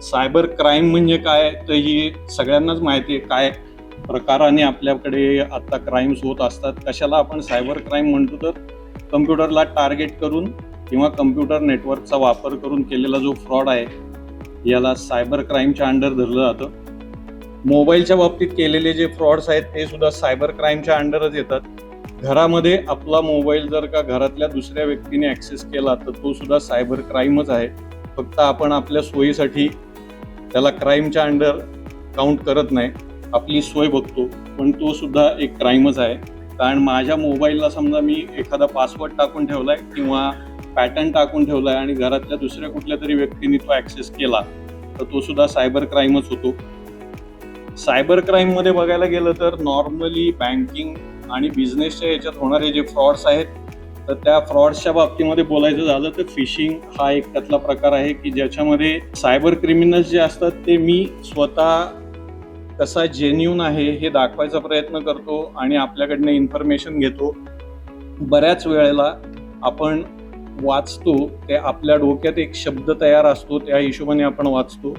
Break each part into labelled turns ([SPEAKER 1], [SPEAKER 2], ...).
[SPEAKER 1] Cyber crime म्हणजे काय, तर ही सगळ्यांनाच माहिती आहे काय प्रकाराने आपल्याकडे आता क्राईम्स होत असतात. कशाला आपण सायबर क्राईम म्हणतो, तर कम्प्युटरला टार्गेट करून किंवा कम्प्युटर नेटवर्कचा वापर करून केलेला जो फ्रॉड आहे याला सायबर क्राईमच्या अंडर धरलं जातं. मोबाईलच्या बाबतीत केलेले जे फ्रॉड्स आहेत ते सुद्धा सायबर क्राईमच्या अंडरच येतात. घरामध्ये आपला मोबाईल जर का घरातल्या दुसऱ्या व्यक्तीने ॲक्सेस केला तर तो सुद्धा सायबर क्राईमच आहे. फक्त आपण आपल्या सोयीसाठी त्याला क्राईमच्या अंडर काउंट करत नाही, आपली सोय बघतो, पण तो सुद्धा एक क्राईमच आहे. कारण माझ्या मोबाईलला समजा मी एखादा पासवर्ड टाकून ठेवलाय किंवा पॅटर्न टाकून ठेवलाय आणि घरातल्या दुसऱ्या कुठल्या तरी व्यक्तीने तो ॲक्सेस केला तर तो सुद्धा सायबर क्राईमच होतो. सायबर क्राईममध्ये बघायला गेलं तर नॉर्मली बँकिंग आणि बिझनेसच्या याच्यात होणारे जे फ्रॉड्स आहेत तर त्या फ्रॉड्सच्या बाबतीमध्ये बोलायचं झालं तर फिशिंग हा एक त्यातला प्रकार आहे की ज्याच्यामध्ये सायबर क्रिमिनल्स जे असतात ते मी स्वतः कसा जेन्युन आहे हे दाखवायचा प्रयत्न करतो आणि आपल्याकडनं इन्फॉर्मेशन घेतो. बऱ्याच वेळेला आपण वाचतो ते आपल्या डोक्यात एक शब्द तयार असतो, त्या हिशोबाने आपण वाचतो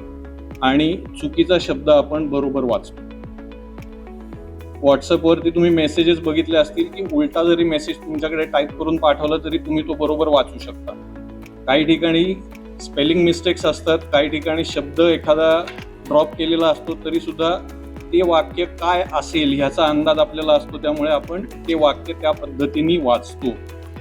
[SPEAKER 1] आणि चुकीचा शब्द आपण बरोबर वाचतो. व्हॉट्सअपवरती तुम्ही मेसेजेस बघितले असतील की उलटा जरी मेसेज तुमच्याकडे टाईप करून पाठवला तरी तुम्ही तो बरोबर वाचू शकता. काही ठिकाणी स्पेलिंग मिस्टेक्स असतात, काही ठिकाणी शब्द एखादा ड्रॉप केलेला असतो तरी सुद्धा ते वाक्य काय असेल ह्याचा अंदाज आपल्याला असतो, त्यामुळे आपण ते वाक्य त्या पद्धतीने वाचतो.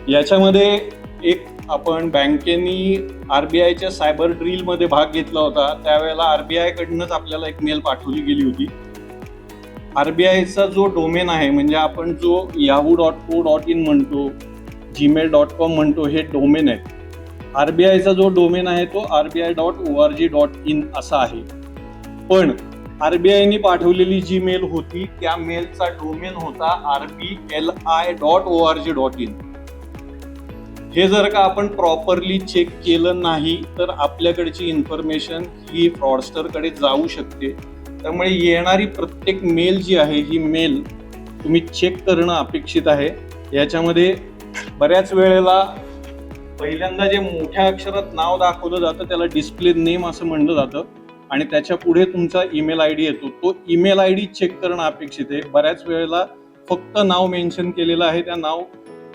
[SPEAKER 1] याच्यामध्ये एक आपण बँकेनी RBIच्या सायबर ड्रिलमध्ये भाग घेतला होता, त्यावेळेला RBI कडनंच आपल्याला एक मेल पाठवली गेली होती. RBIचा जो डोमेन आहे म्हणजे आपण जो yahoo.co.in म्हणतो, gmail.com म्हणतो, हे डोमेन आहे. RBIचा जो डोमेन आहे तो rbi.org.in असा आहे. पण RBIने पाठवलेली जी मेल होती त्या मेलचा डोमेन होता rbli.org.in. हे जर का आपण प्रॉपरली चेक केलं नाही तर आपल्याकडची इन्फॉर्मेशन ही फ्रॉडस्टरकडे जाऊ शकते. त्यामुळे येणारी प्रत्येक मेल जी आहे ही मेल तुम्ही चेक करणं अपेक्षित आहे. याच्यामध्ये बऱ्याच वेळेला पहिल्यांदा जे मोठ्या अक्षरात नाव दाखवलं जातं त्याला डिस्प्ले नेम असं म्हणलं जातं आणि त्याच्या पुढे तुमचा ईमेल ID येतो. तो ईमेल ID चेक करणं अपेक्षित आहे. बऱ्याच वेळेला फक्त नाव मेन्शन केलेलं आहे, त्या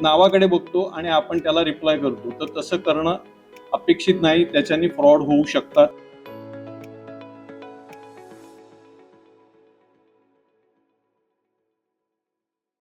[SPEAKER 1] नावाकडे बघतो आणि आपण त्याला रिप्लाय करतो, तर तसं करणं अपेक्षित नाही, त्याच्याने फ्रॉड होऊ शकतात.